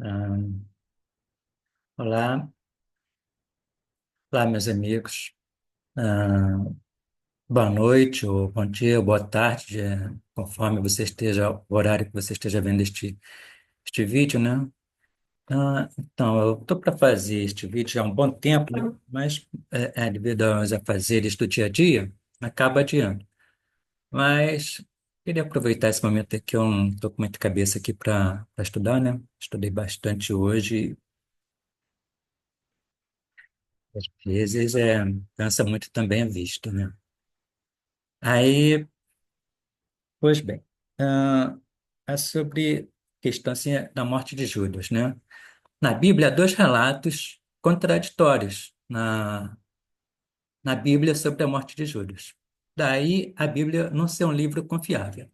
Ah, olá, olá, meus amigos. Ah, boa noite, ou bom dia, ou boa tarde, conforme você esteja, o horário que você esteja vendo este vídeo, né? Então, eu estou para fazer este vídeo já há um bom tempo, né? Mas devido aos afazeres do dia a dia, acaba adiando. Mas queria aproveitar esse momento aqui, eu não estou com muita cabeça aqui para estudar, né? Estudei bastante hoje, às vezes cansa muito também a vista, né? Aí, pois bem, ah, é sobre questão assim, da morte de Judas, né? Na Bíblia, há dois relatos contraditórios na Bíblia sobre a morte de Judas. Daí a Bíblia não ser um livro confiável.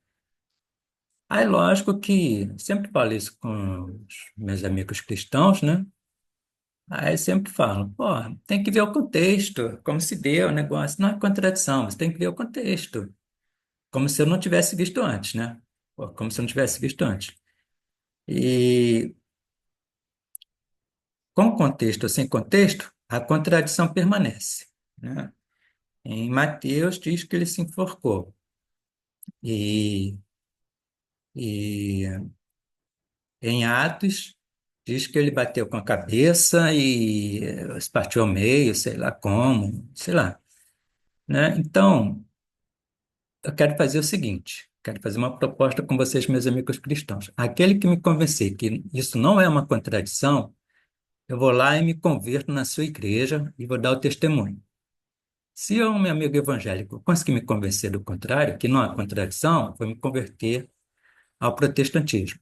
Aí, lógico que sempre falo isso com os meus amigos cristãos, né? Aí sempre falam, pô, tem que ver o contexto, como se deu o negócio. Não é contradição, você tem que ver o contexto. Como se eu não tivesse visto antes, né? Pô, como se eu não tivesse visto antes. E com contexto ou sem contexto, a contradição permanece, né? Em Mateus diz que ele se enforcou e, e em Atos diz que ele bateu com a cabeça e se partiu ao meio, sei lá como, sei lá, né? Então, eu quero fazer o seguinte, quero fazer uma proposta com vocês, meus amigos cristãos. Aquele que me convencer que isso não é uma contradição, eu vou lá e me converto na sua igreja e vou dar o testemunho. Se eu, meu amigo evangélico, conseguir me convencer do contrário, que não há contradição, vou me converter ao protestantismo.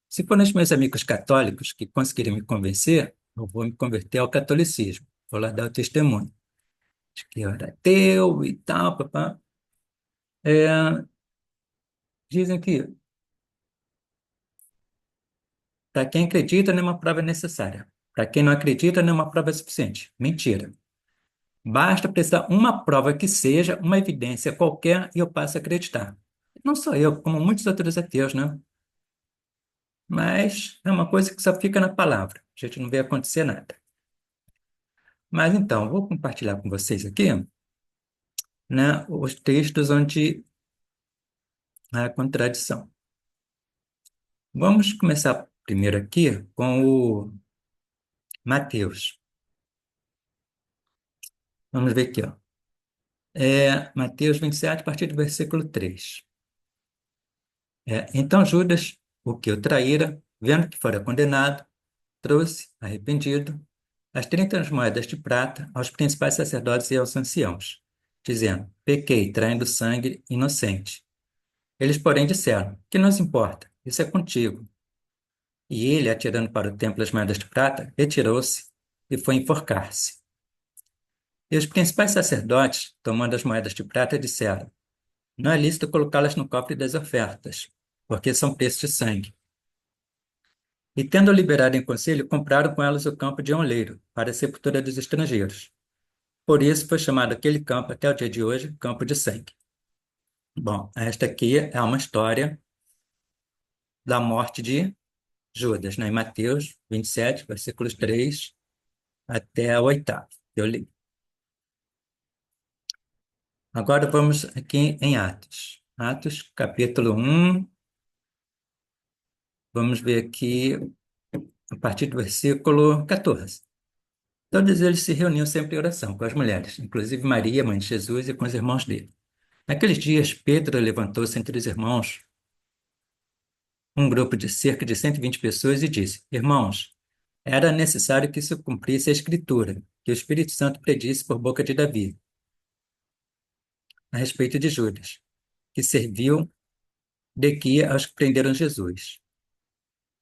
Se for nos meus amigos católicos que conseguirem me convencer, eu vou me converter ao catolicismo. Vou lá dar o testemunho de que eu era ateu e tal, papá. É, dizem que para quem acredita, nenhuma prova é necessária. Para quem não acredita, nenhuma prova é suficiente. Mentira. Basta precisar uma prova que seja, uma evidência qualquer, e eu passo a acreditar. Não sou eu, como muitos outros ateus, né? Mas é uma coisa que só fica na palavra. A gente não vê acontecer nada. Mas então, vou compartilhar com vocês aqui, né, os textos onde há contradição. Vamos começar primeiro aqui com o Mateus. Vamos ver aqui, ó. Mateus 27, a partir do versículo 3. Então Judas, o que o traíra, vendo que fora condenado, trouxe, arrependido, as 30 moedas de prata aos principais sacerdotes e aos anciãos, dizendo: Pequei, traindo sangue inocente. Eles, porém, disseram: Que nos importa? Isso é contigo. E ele, atirando para o templo as moedas de prata, retirou-se e foi enforcar-se. E os principais sacerdotes, tomando as moedas de prata, disseram: Não é lícito colocá-las no cofre das ofertas, porque são preços de sangue. E tendo liberado em conselho, compraram com elas o campo de Onleiro, para a sepultura dos estrangeiros. Por isso foi chamado aquele campo, até o dia de hoje, Campo de Sangue. Bom, esta aqui é uma história da morte de Judas, né? Em Mateus 27, versículos 3 até o 8º. Eu li. Agora vamos aqui em Atos. Atos, capítulo 1. Vamos ver aqui a partir do versículo 14. Todos eles se reuniam sempre em oração com as mulheres, inclusive Maria, mãe de Jesus, e com os irmãos dele. Naqueles dias, Pedro levantou-se entre os irmãos, um grupo de cerca de 120 pessoas, e disse: Irmãos, era necessário que se cumprisse a Escritura, que o Espírito Santo predisse por boca de Davi, a respeito de Judas, que serviu de guia aos que prenderam Jesus.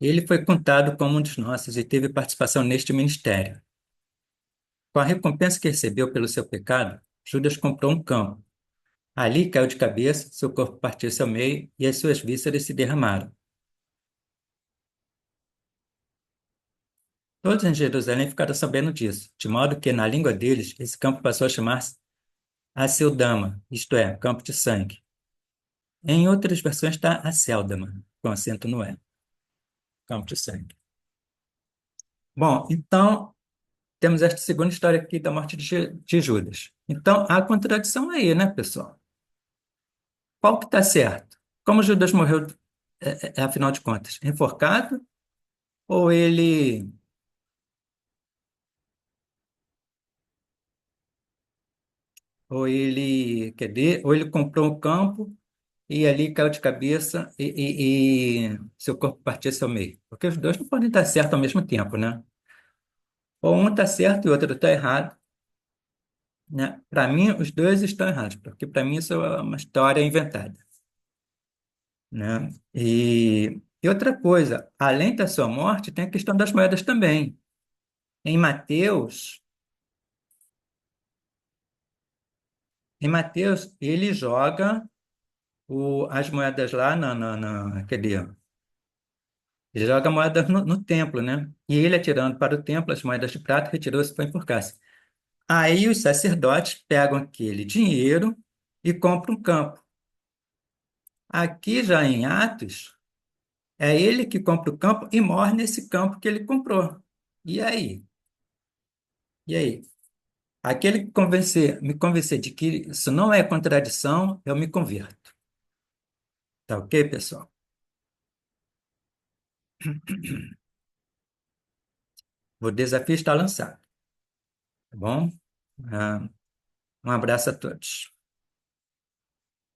Ele foi contado como um dos nossos e teve participação neste ministério. Com a recompensa que recebeu pelo seu pecado, Judas comprou um campo. Ali caiu de cabeça, seu corpo partiu-se ao meio e as suas vísceras se derramaram. Todos em Jerusalém ficaram sabendo disso, de modo que, na língua deles, esse campo passou a chamar-se Aceldama, isto é, campo de sangue. Em outras versões está Acéldama, com acento no E, campo de sangue. Bom, então temos esta segunda história aqui da morte de Judas. Então há contradição aí, né, pessoal? Qual que está certo? Como Judas morreu, afinal de contas, enforcado ou ou ele comprou um campo e ali caiu de cabeça e seu corpo partisse ao meio? Porque os dois não podem estar certos ao mesmo tempo, né? Ou um está certo e o outro está errado, né? Para mim, os dois estão errados, porque para mim isso é uma história inventada, né? E outra coisa, além da sua morte, tem a questão das moedas também. Em Mateus, em Mateus, ele joga as moedas lá ele joga moedas no templo, né? E ele atirando para o templo, as moedas de prata, retirou-se e foi enforcar-se. Aí os sacerdotes pegam aquele dinheiro e compram um campo. Aqui já em Atos, é ele que compra o campo e morre nesse campo que ele comprou. E aí? E aí? Aquele que me convencer de que isso não é contradição, eu me converto. Tá ok, pessoal? O desafio está lançado, tá bom? Ah, um abraço a todos.